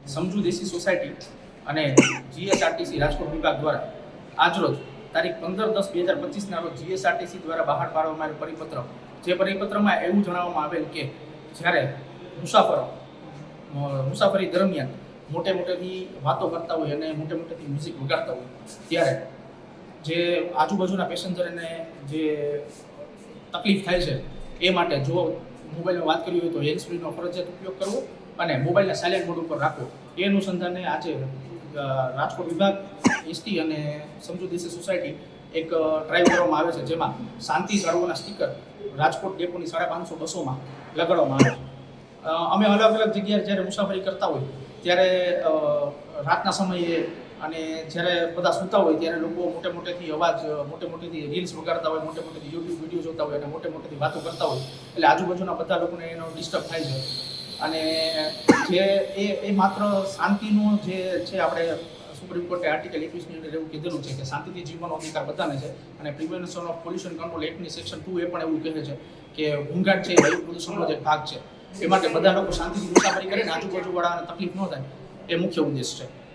સમજુ દેશી સોસાયટી અને જીએસઆરટીસી રાજકોટ વિભાગ દ્વારા આજરોજ તારીખ 15/10/2025ના રોજ જીએસઆરટીસી દ્વારા બહાર પાડવામાં આવેલ પરિપત્ર, જે પરિપત્રમાં એવું જણાવવામાં આવેલ કે જ્યારે મુસાફરી દરમિયાન મોટેથી વાતો કરતા હોય અને મોટેથી મ્યુઝિક વગાડતા હોય ત્યારે જે આજુબાજુના પેસેન્જરને જે તકલીફ થાય છે એ માટે જો મોબાઈલમાં વાત કરવી હોય તો હેન્ડ ફ્રીનો ફરજિયાત ઉપયોગ કરવો અને મોબાઈલને સાયલેન્ટ મોડ ઉપર રાખવો. એ અનુસંધાને આજે રાજકોટ વિભાગ એસટી અને સમજુ દેશી સોસાયટી એક ડ્રાઈવ કરવામાં આવે છે, જેમાં શાંતિ જાળવવાના સ્ટીકર રાજકોટ ડેપોની 550 બસોમાં લગાડવામાં આવે છે. અમે અલગ જગ્યાએ જ્યારે મુસાફરી કરતા હોય ત્યારે રાતના સમયે અને જ્યારે બધા સૂતા હોય ત્યારે લોકો મોટેથી અવાજ, મોટેથી રીલ્સ વગાડતા હોય, મોટેથી યુટ્યુબ વિડીયો જોતા હોય અને મોટેથી વાતો કરતા હોય, એટલે આજુબાજુના બધા લોકોને એનો ડિસ્ટર્બ થાય છે. અને જે એ માત્ર શાંતિનું જે છે, આપણે સુપ્રીમ કોર્ટે આર્ટિકલ 21ની અંદર એવું કીધેલું છે કે શાંતિથી જીવવાનો અધિકાર બધાને છે. અને પ્રિવેન્શન ઓફ પોલ્યુશન કંટ્રોલ એક્ટની સેક્શન 2 એ પણ એવું કહે છે કે ઘોંઘાટ છે એ વાયુ પ્રદૂષણનો જ એક ભાગ છે. એ માટે બધા લોકો શાંતિથી મુસાફરી કરે ને આજુબાજુવાળાને તકલીફ ન થાય, એ મુખ્ય ઉદ્દેશ છે.